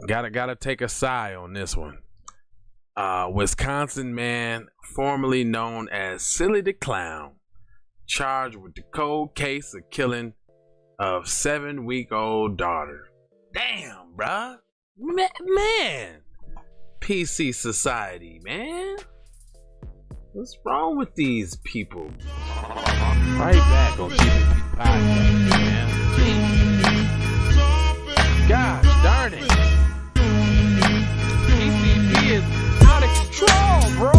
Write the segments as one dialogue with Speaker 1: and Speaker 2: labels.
Speaker 1: Gotta take a sigh on this one. Wisconsin man, formerly known as Silly the Clown, charged with the cold case of killing of 7-week-old daughter. Damn, bruh. Man. PC society, man. What's wrong with these people? Right back on Keep It P podcast, man. Jeez. Gosh darn it. PCP is out of control, bro.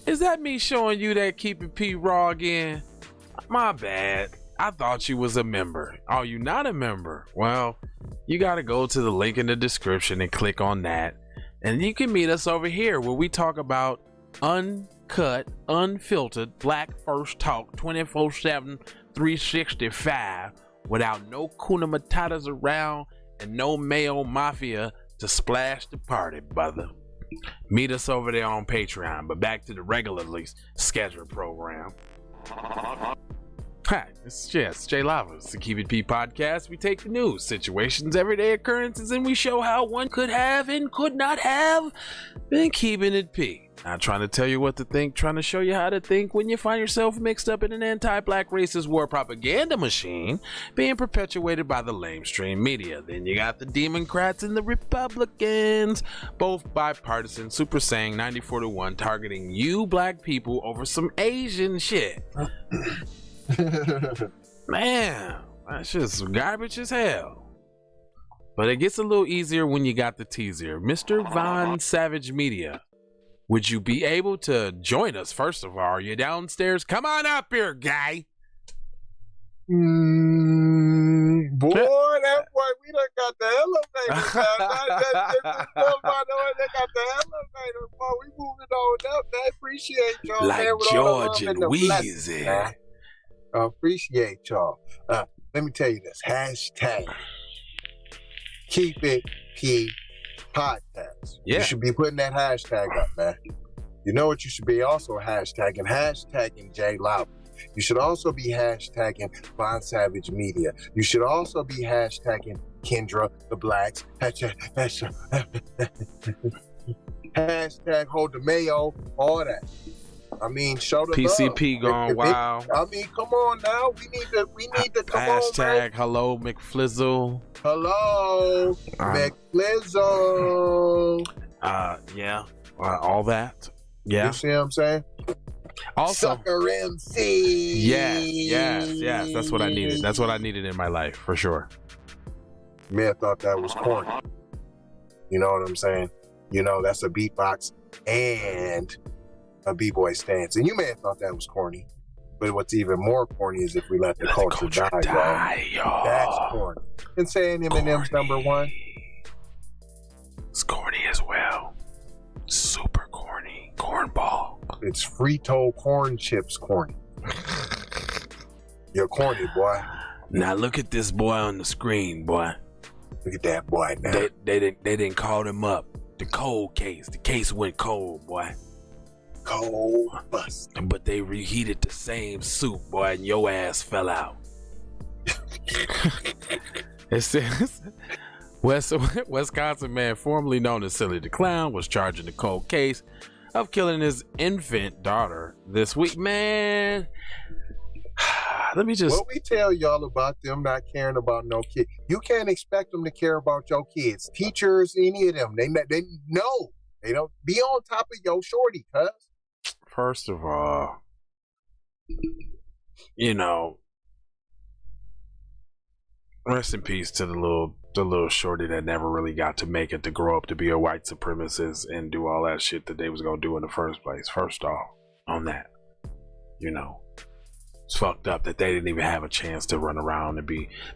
Speaker 1: Is that me showing you that Keep It P raw again? My bad. I thought you was a member. Are you not a member? Well, you gotta go to the link in the description and click on that. And you can meet us over here where we talk about uncut, unfiltered, black first talk 24/7, 365 without no Kuna Matatas around and no male mafia to splash the party, brother. Meet us over there on Patreon, but back to the regularly scheduled program. Hi, it's Jay Lava's the Keep It P podcast. We take the news, situations, everyday occurrences, and we show how one could have and could not have been keeping it P. Not trying to tell you what to think, trying to show you how to think when you find yourself mixed up in an anti-black racist war propaganda machine being perpetuated by the lamestream media. Then you got the Democrats and the Republicans, both bipartisan, super saying 94-1, targeting you black people over some Asian shit. Man, that's just garbage as hell. But it gets a little easier when you got the teaser. Mr. Von Savage Media, would you be able to join us? First of all, are you downstairs? Come on up here, guy.
Speaker 2: Boy, that boy, we done got the elevator. They got the elevator, boy. We moving on up. I appreciate y'all.
Speaker 1: Like
Speaker 2: man,
Speaker 1: George and Wheezy.
Speaker 2: I appreciate y'all. Let me tell you this. Hashtag Keep It P podcast.
Speaker 1: Yeah.
Speaker 2: You should be putting that hashtag up, man. You know what you should be also hashtagging Jay Lava. You should also be hashtagging Von Savage Media. You should also be hashtagging Kendra the Blacks. Hashtag Hold the Mayo, all that. I mean, show the
Speaker 1: PCP
Speaker 2: love.
Speaker 1: gone wild.
Speaker 2: I mean, come on now. We need to come
Speaker 1: hashtag
Speaker 2: on,
Speaker 1: hello McFlizzle.
Speaker 2: Hello McFlizzle.
Speaker 1: Yeah. All that. Yeah.
Speaker 2: You see what I'm saying?
Speaker 1: Also,
Speaker 2: Sucker MC.
Speaker 1: Yes. That's what I needed. That's what I needed in my life, for sure.
Speaker 2: You may have thought that was corny. You know what I'm saying? You know, that's a beatbox and a b-boy stance. And you may have thought that was corny. But what's even more corny is if we let the culture die, y'all. That's corny. And saying Eminem's number one.
Speaker 1: It's corny as well. Super corny. Cornball.
Speaker 2: It's Frito corn chips corny. You're corny, boy.
Speaker 1: Now look at this boy on the screen, boy.
Speaker 2: Look at that boy now.
Speaker 1: They didn't call him up. The cold case. The case went cold, boy.
Speaker 2: Cold bust.
Speaker 1: But they reheated the same soup, boy, and your ass fell out. It says Wisconsin man formerly known as Silly the Clown was charged in the cold case of killing his infant daughter this week. Man, let me just...
Speaker 2: What we tell y'all about them not caring about no kid. You can't expect them to care about your kids. Teachers, any of them. They know. They don't be on top of your shorty, cuz.
Speaker 1: First of all, you know, rest in peace to the little shorty that never really got to make it to grow up to be a white supremacist and do all that shit that they was gonna do in the first place. First off, on that, you know, it's fucked up that they didn't even have a chance to run around and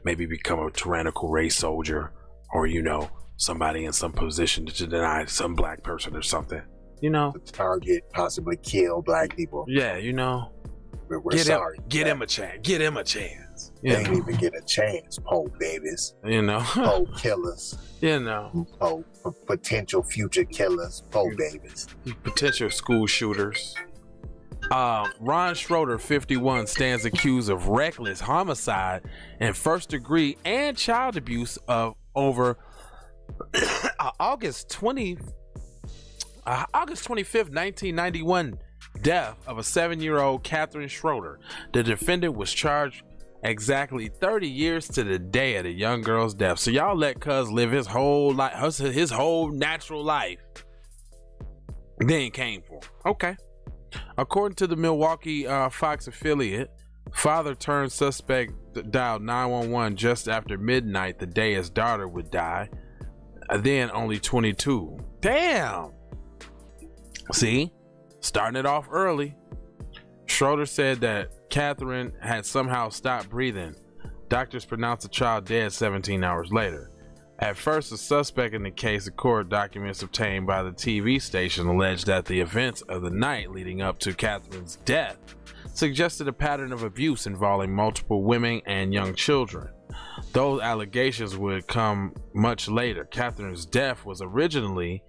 Speaker 1: maybe become a tyrannical race soldier, or, you know, somebody in some position to deny some black person or something, you know,
Speaker 2: to target, possibly kill black people.
Speaker 1: Yeah, you know.
Speaker 2: stupid. We're sorry.
Speaker 1: Get him a chance. Get him a chance.
Speaker 2: They ain't even get a chance, po babies. Po killers. Po potential future killers, po babies.
Speaker 1: Potential school shooters. Ron Schroeder, 51, stands accused of reckless homicide and first degree and child abuse of over August 25th, 1991 death of a 7-year-old Catherine Schroeder. The defendant was charged exactly 30 years to the day of the young girl's death. So y'all let cuz live his whole life, his whole natural life. Then came for him. Okay. According to the Milwaukee Fox affiliate, father turned suspect dialed 911 just after midnight the day his daughter would die. Then only 22. Damn. See? Starting it off early. Schroeder said that Catherine had somehow stopped breathing. Doctors pronounced the child dead 17 hours later. At first, the suspect in the case, the court documents obtained by the TV station, alleged that the events of the night leading up to Catherine's death suggested a pattern of abuse involving multiple women and young children. Those allegations would come much later. Catherine's death was originally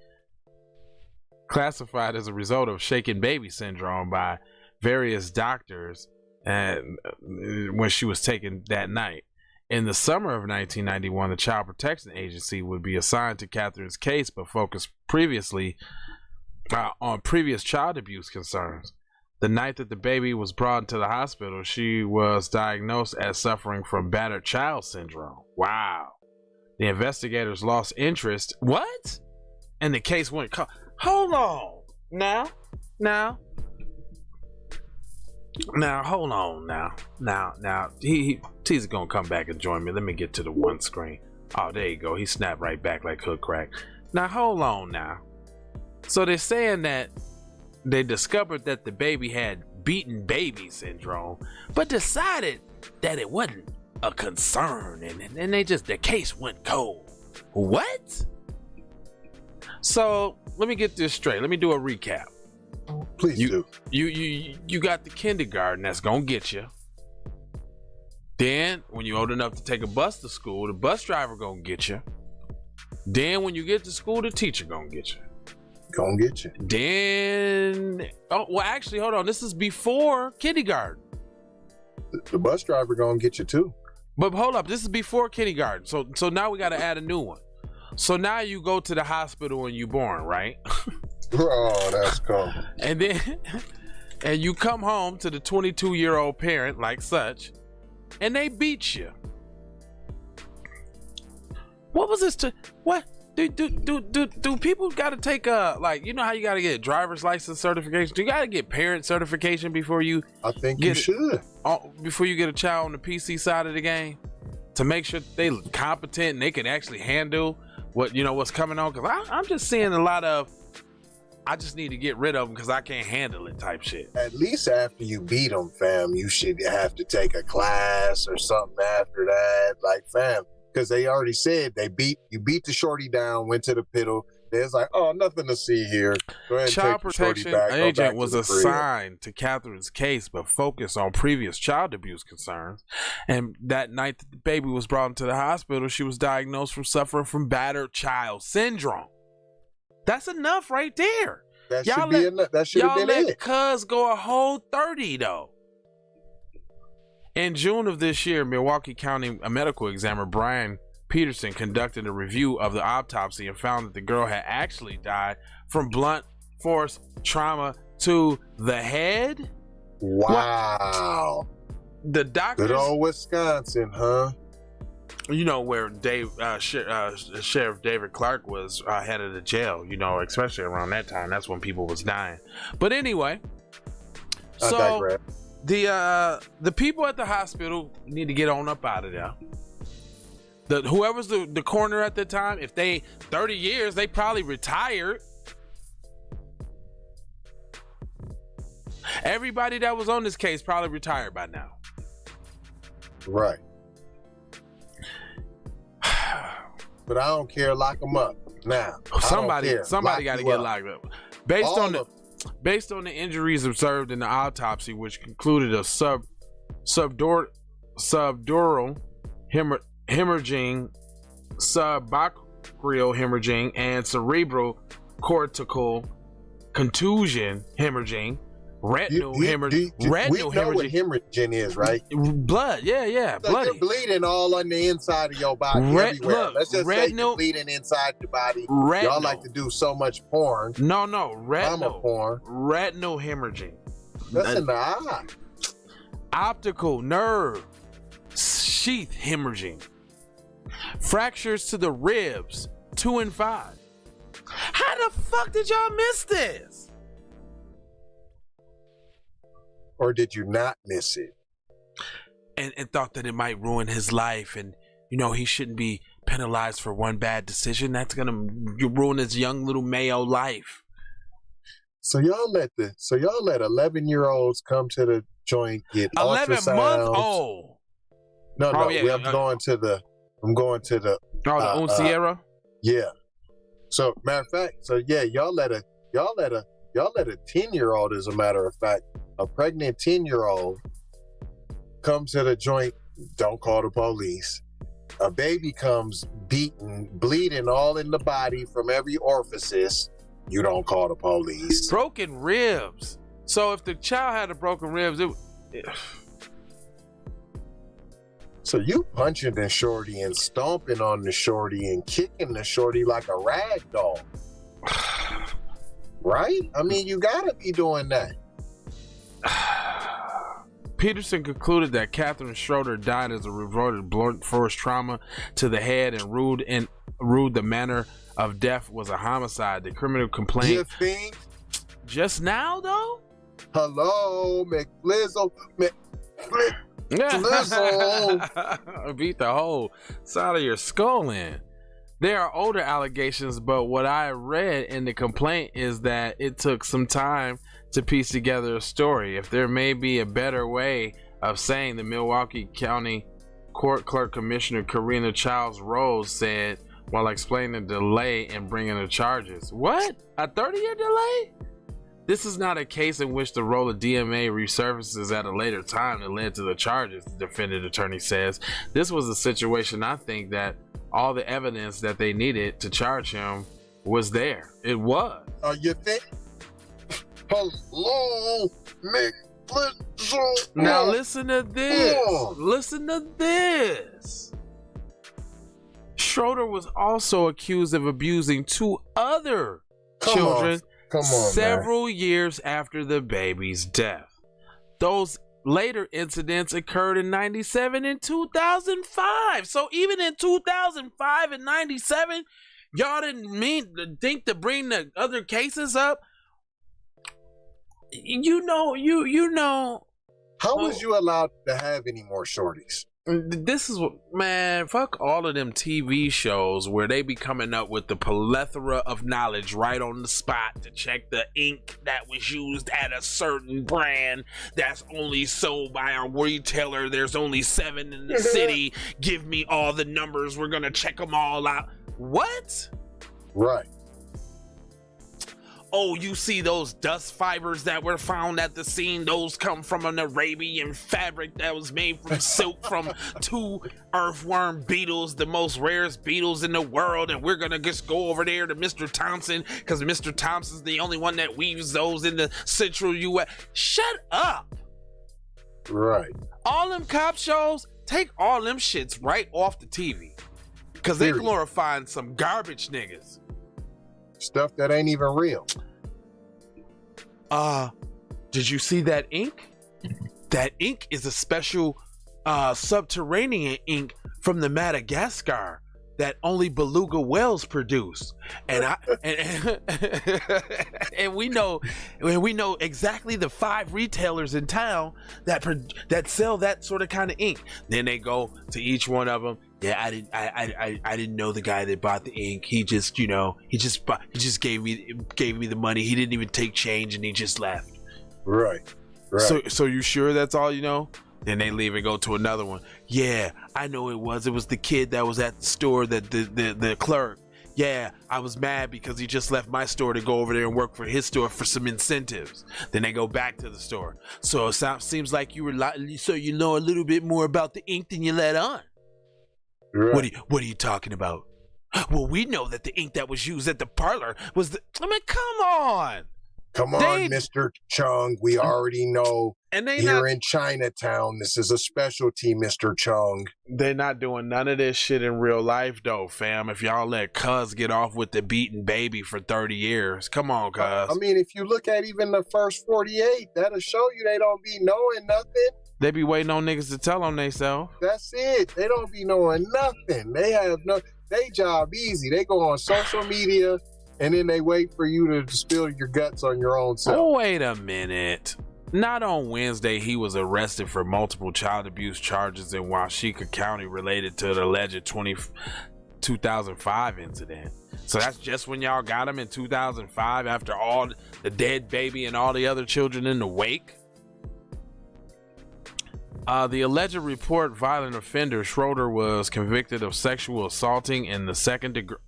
Speaker 1: classified as a result of shaken baby syndrome by various doctors and when she was taken that night. In the summer of 1991, the Child Protection Agency would be assigned to Catherine's case, but focused previously on previous child abuse concerns. The night that the baby was brought into the hospital, she was diagnosed as suffering from battered child syndrome. Wow. The investigators lost interest. What? And the case went. Hold on. Now, hold on. Now. He's gonna come back and join me. Let me get to the one screen. Oh, there you go. He snapped right back like hood crack. Now, hold on now. So they're saying that they discovered that the baby had beaten baby syndrome, but decided that it wasn't a concern, and the case went cold. What? So let me get this straight. Let me do a recap.
Speaker 2: Please do.
Speaker 1: You got the kindergarten that's gonna get you. Then when you're old enough to take a bus to school, the bus driver gonna get you. Then when you get to school, the teacher gonna get you.
Speaker 2: Gonna get you.
Speaker 1: Then, actually, hold on. This is before kindergarten.
Speaker 2: The bus driver gonna get you too.
Speaker 1: But hold up, this is before kindergarten. So now we gotta add a new one. So now you go to the hospital when you're born, right?
Speaker 2: Oh, that's cool.
Speaker 1: And then, and you come home to the 22-year-old parent like such, and they beat you. What was this? What? Do people gotta take you know how you gotta get driver's license certification? Do you gotta get parent certification before you?
Speaker 2: I think you should.
Speaker 1: Before you get a child on the PC side of the game, to make sure they competent and they can actually handle what's coming on. Because I'm just seeing a lot of, I just need to get rid of them because I can't handle it type shit.
Speaker 2: At least after you beat them, fam, you should have to take a class or something after that, like fam. Because they already said you beat the shorty down, went to the piddle. There's like, oh, nothing to see here. Go ahead and
Speaker 1: Child
Speaker 2: take the shorty
Speaker 1: protection
Speaker 2: back,
Speaker 1: agent was assigned to Catherine's case, but focused on previous child abuse concerns. And that night that the baby was brought into the hospital, she was diagnosed from suffering from battered child syndrome. That's enough right there.
Speaker 2: That should be enough. That should have been it.
Speaker 1: Y'all let cuz go a whole 30 though. In June of this year, Milwaukee County medical examiner Brian Peterson conducted a review of the autopsy and found that the girl had actually died from blunt force trauma to the head.
Speaker 2: Wow.
Speaker 1: The doctors,
Speaker 2: good old Wisconsin, huh?
Speaker 1: You know where Sheriff David Clark was head of the jail, especially around that time. That's when people was dying. But anyway, so the people at the hospital need to get on up out of there. Whoever's the coroner at the time, if they 30 years, they probably retired. Everybody that was on this case probably retired by now.
Speaker 2: Right. But I don't care. Lock them up now.
Speaker 1: Somebody got to get locked up. Based on Based on the injuries observed in the autopsy, which concluded a subdural hemorrhaging, subaqueal hemorrhaging, and cerebral cortical contusion hemorrhaging, retinal hemorrhaging.
Speaker 2: We know what hemorrhaging is, right?
Speaker 1: Blood, yeah,
Speaker 2: so
Speaker 1: bloody.
Speaker 2: You're bleeding all on the inside of your body everywhere.
Speaker 1: Look,
Speaker 2: Let's just
Speaker 1: retinal,
Speaker 2: say you're bleeding inside your body.
Speaker 1: Retinal.
Speaker 2: Y'all like to do so much porn.
Speaker 1: No, retinal
Speaker 2: porn.
Speaker 1: Retinal hemorrhaging.
Speaker 2: That's in the eye.
Speaker 1: Optical nerve sheath hemorrhaging. Fractures to the ribs 2 and 5. How the fuck did y'all miss this?
Speaker 2: Or did you not miss it?
Speaker 1: And thought that it might ruin his life, and he shouldn't be penalized for one bad decision. That's gonna ruin his young little Mayo life.
Speaker 2: So y'all let 11-year-olds come to the joint, get
Speaker 1: 11-month-old.
Speaker 2: No, I'm going to the
Speaker 1: the Unciera?
Speaker 2: Yeah. So matter of fact, y'all let a 10-year-old, as a matter of fact, a pregnant 10-year-old come to the joint, don't call the police. A baby comes beaten, bleeding all in the body from every orifice, you don't call the police.
Speaker 1: Broken ribs. So if the child had a broken ribs,
Speaker 2: So you punching the shorty and stomping on the shorty and kicking the shorty like a rag doll. Right? I mean, you gotta be doing that.
Speaker 1: Peterson concluded that Catherine Schroeder died as a reverted blunt force trauma to the head and ruled the manner of death was a homicide. The criminal complaint.
Speaker 2: You think?
Speaker 1: Just now, though?
Speaker 2: Hello, McFlizzle.
Speaker 1: Beat the whole side of your skull in. There are older allegations, but what I read in the complaint is that it took some time to piece together a story. If there may be a better way of saying, the Milwaukee County Court Clerk Commissioner Karina Childs Rose said while explaining the delay in bringing the charges. What? A 30-year delay? This is not a case in which the role of DMA resurfaces at a later time that led to the charges, the defendant attorney says. This was a situation, I think, that all the evidence that they needed to charge him was there. It was.
Speaker 2: You think? Hello, McFlizzle.
Speaker 1: Now listen to this. Listen to this. Schroeder was also accused of abusing 2 other children several years after the baby's death. Those later incidents occurred in 97 and 2005. So even in 2005 and 97, y'all didn't think to bring the other cases up. You know.
Speaker 2: How was you allowed to have any more shorties?
Speaker 1: This is what, man, fuck all of them TV shows where they be coming up with the plethora of knowledge right on the spot to check the ink that was used at a certain brand that's only sold by a retailer. There's only 7 in the city. Give me all the numbers. We're gonna check them all out. What?
Speaker 2: Right.
Speaker 1: Oh, you see those dust fibers that were found at the scene? Those come from an Arabian fabric that was made from silk from 2 earthworm beetles, the most rarest beetles in the world. And we're going to just go over there to Mr. Thompson because Mr. Thompson's the only one that weaves those in the central U.S. Shut up.
Speaker 2: Right.
Speaker 1: All them cop shows, take all them shits right off the TV because they glorifying some garbage niggas.
Speaker 2: Stuff that ain't even real.
Speaker 1: Did you see that ink? That ink is a special subterranean ink from the Madagascar that only beluga whales produce. And and we know exactly the 5 retailers in town that sell that sort of kind of ink. Then they go to each one of them. Yeah, I didn't know the guy that bought the ink. He just gave me the money. He didn't even take change and he just left.
Speaker 2: Right.
Speaker 1: So you sure that's all you know? Then they leave and go to another one. Yeah, I know it was the kid that was at the store that the clerk. Yeah, I was mad because he just left my store to go over there and work for his store for some incentives. Then they go back to the store. So it seems like you were so you know a little bit more about the ink than you let on.
Speaker 2: Right.
Speaker 1: What are you talking about? Well, we know that the ink that was used at the parlor was the... I mean, come on.
Speaker 2: Come on, Mr. Chung. We already know
Speaker 1: and they
Speaker 2: here in Chinatown, this is a specialty, Mr. Chung.
Speaker 1: They're not doing none of this shit in real life, though, fam. If y'all let Cuz get off with the beating baby for 30 years. Come on, Cuz.
Speaker 2: I mean, if you look at even the first 48, that'll show you they don't be knowing nothing.
Speaker 1: They be waiting on niggas to tell on themselves.
Speaker 2: That's it. They don't be knowing nothing. They have no... They job easy. They go on social media and then they wait for you to spill your guts on your own self.
Speaker 1: Oh, wait a minute. Not on Wednesday, he was arrested for multiple child abuse charges in Washika County related to the alleged 2005 incident. So that's just when y'all got him in 2005 after all the dead baby and all the other children in the wake? The alleged report violent offender Schroeder was convicted of sexual assaulting in the second degree.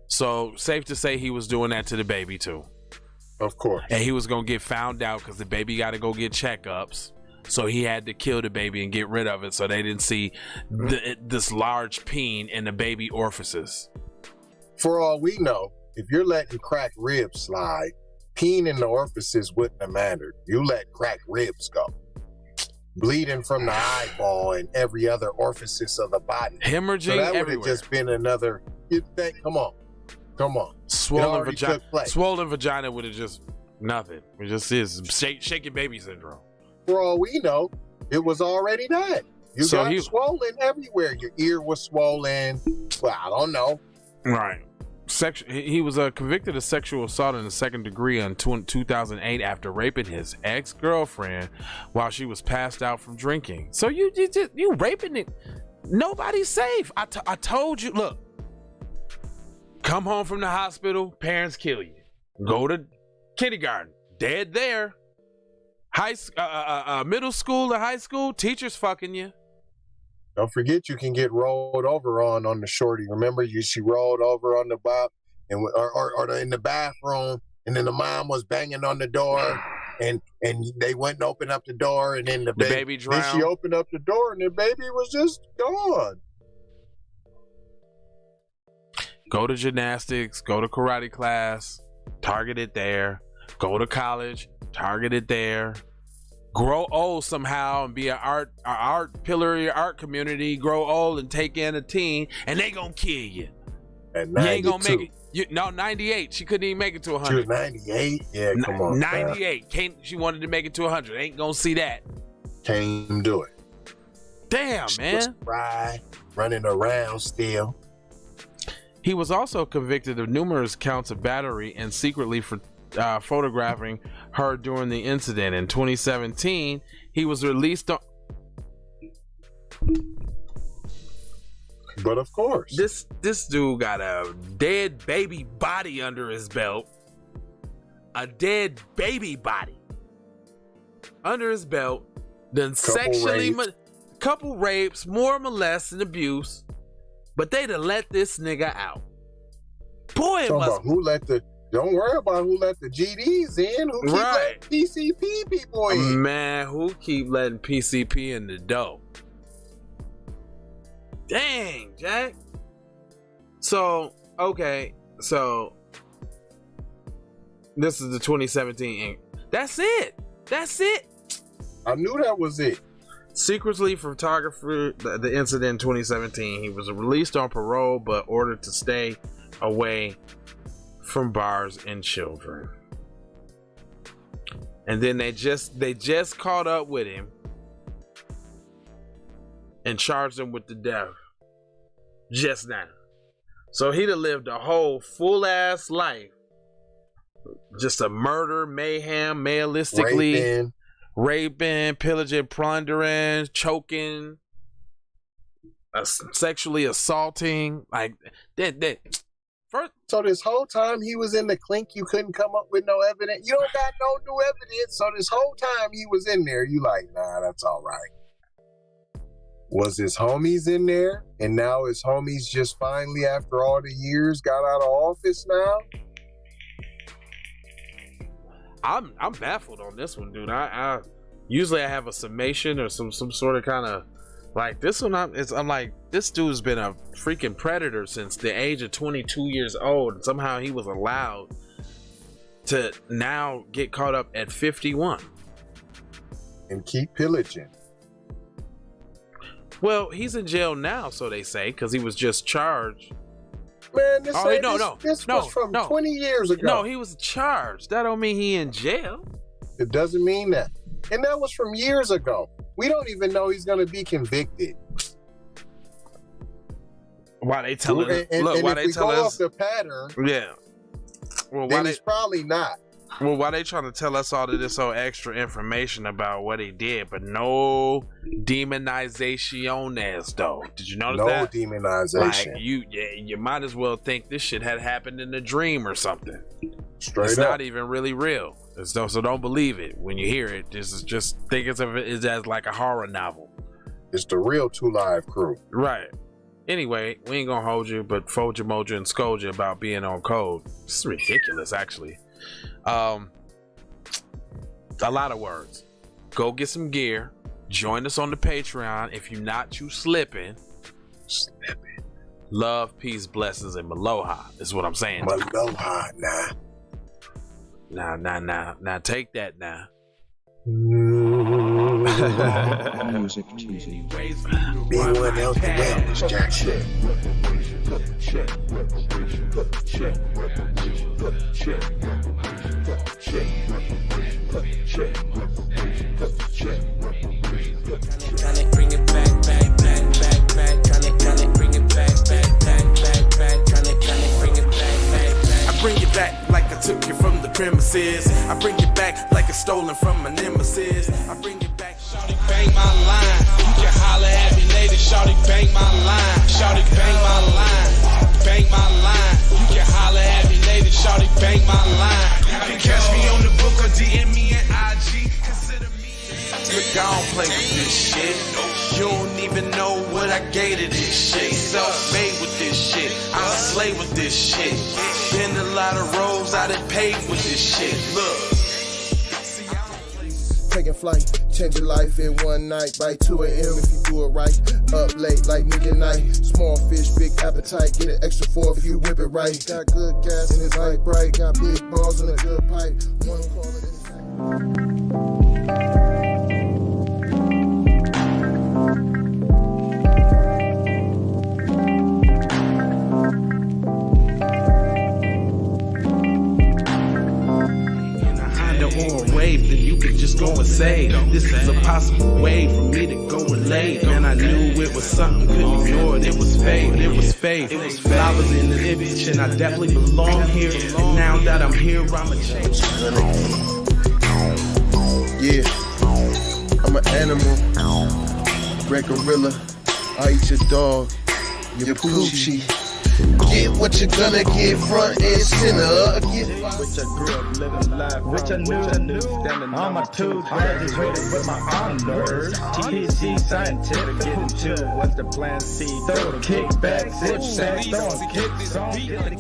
Speaker 1: So safe to say he was doing that to the baby too.
Speaker 2: Of course.
Speaker 1: And he was going to get found out because the baby got to go get checkups. So he had to kill the baby and get rid of it so they didn't see this large peen in the baby orifices.
Speaker 2: For all we know, if you're letting cracked ribs slide, peen in the orifices wouldn't have mattered. You let cracked ribs go. Bleeding from the eyeball and every other orifice of the body.
Speaker 1: Hemorrhaging
Speaker 2: so that
Speaker 1: everywhere.
Speaker 2: would have just been another, you think, come on.
Speaker 1: Swollen vagina would have just nothing. It just is shaking baby syndrome.
Speaker 2: For all we know, it was already done. You got swollen everywhere. Your ear was swollen. Well, I don't know.
Speaker 1: Right. He was convicted of sexual assault in the second degree in 2008 after raping his ex-girlfriend while she was passed out from drinking. So you raping it. Nobody's safe. I told you. Look, come home from the hospital, parents kill you. Go to kindergarten, dead there. Middle school or high school, teachers fucking you.
Speaker 2: Don't forget you can get rolled over on the shorty. Remember, she rolled over on the bop and or in the bathroom, and then the mom was banging on the door, and they went and opened up the door, and then the baby drowned. Then she opened up the door, and the baby was just gone.
Speaker 1: Go to gymnastics, go to karate class, target it there. Go to college, target it there. Grow old somehow and be an art pillar of your art community. Grow old and take in a teen, and they gonna kill you.
Speaker 2: At
Speaker 1: 92. You ain't gonna make it. 98. She couldn't even make it to 100.
Speaker 2: She was 98. Yeah, come on.
Speaker 1: 98. She wanted to make it to 100. Ain't gonna see that.
Speaker 2: Can't even do it.
Speaker 1: Damn,
Speaker 2: she
Speaker 1: man.
Speaker 2: Was fried, running around still.
Speaker 1: He was also convicted of numerous counts of battery and secretly for photographing her during the incident. In 2017, he was released on...
Speaker 2: But of course,
Speaker 1: this dude got a dead baby body under his belt. A dead baby body under his belt. Then couple rapes, more molest and abuse. But they'd have let this nigga out. Boy, it must...
Speaker 2: Don't worry about who let the GDs in. Who keep letting PCP people in?
Speaker 1: Man, who keep letting PCP in the dough? Dang, Jack. So, okay. So, this is the 2017 ink. That's it.
Speaker 2: I knew that was it.
Speaker 1: Secretly photographer, the incident in 2017. He was released on parole, but ordered to stay away from bars and children. And then they just caught up with him and charged him with the death just now. So he'd have lived a whole full ass life, just a murder, mayhem, maliciously raping, pillaging, plundering, choking, sexually assaulting, like that.
Speaker 2: So this whole time he was in the clink, you couldn't come up with no evidence. You don't got no new evidence. So this whole time he was in there, you like, nah, that's all right. Was his homies in there? And now his homies just finally, after all the years, got out of office now?
Speaker 1: I'm baffled on this one, dude. I usually I have a summation or some sort of kind of like this one. I'm like, this dude's been a freaking predator since the age of 22 years old, and somehow he was allowed to now get caught up at 51
Speaker 2: and keep pillaging.
Speaker 1: Well, he's in jail now, so they say, because he was just charged.
Speaker 2: Man, this was from 20 years ago.
Speaker 1: No, he was charged. That don't mean he in jail.
Speaker 2: It doesn't mean that. And that was from years ago. We don't even know he's going to be convicted.
Speaker 1: Why they tell us?
Speaker 2: Look, why they tell us off the pattern?
Speaker 1: Yeah. Well,
Speaker 2: then he's probably not.
Speaker 1: Well, why they trying to tell us all of this extra information about what he did, but no demonizaciones, though? Did you notice that?
Speaker 2: No demonization.
Speaker 1: Like, you might as well think this shit had happened in a dream or something.
Speaker 2: Straight
Speaker 1: it's
Speaker 2: up.
Speaker 1: Not even really real. So don't believe it when you hear it. Just think of it as like a horror novel.
Speaker 2: It's the real 2 Live crew.
Speaker 1: Right. Anyway, we ain't gonna hold you, but fold you, mold you, and scold you about being on code. It's ridiculous, actually. A lot of words. Go get some gear. Join us on the Patreon. If you're not, you slipping. Love, peace, blessings, and Maloha is what I'm saying.
Speaker 2: Maloha,
Speaker 1: Now, take that now.
Speaker 3: Music Tuesday.
Speaker 2: B1 Health and Wellness, Jack shit.
Speaker 4: Tryna bring it back. Tryna bring it back. I bring it back like I took you from the premises. I bring it back like it's stolen from my nemesis. I bring it back. Shawty bang my line. You can holler at me later. Shawty bang my line. Shawty bang my line. Bang my line. You can holler at me later. Shawty bang my line. You can catch me on the book or DM me at IG. Consider me. Look, I don't play with this shit. You don't even know what I gave to this shit. Self-made with this shit. I slay with this shit. Been a lot of roads I done paved with this shit. Look.
Speaker 5: Taking flight, changing life in one night. By 2 a.m. if you do it right. Up late like nigga night. Small fish, big appetite. Get an extra 4 if you whip it right. Got good gas and it's light bright. Got big balls and a good pipe. One call it inside.
Speaker 4: Wave, then you can just go and say this is a possible way for me to go and lay. Man, I knew it was something, couldn't ignore it. It was faith, it was faith. I was in the image and I definitely belong here. And now that I'm here, I'm a change.
Speaker 5: Yeah, I'm an animal, red gorilla. I eat your dog, your poochie. Get what you're gonna get, front and center.
Speaker 6: Which I grew up living life, which I knew. Standing on my toes, graduated with my honors. THC scientific, getting to what's the plan C? Throw the kickback, zip sack, throwing kicks on, get the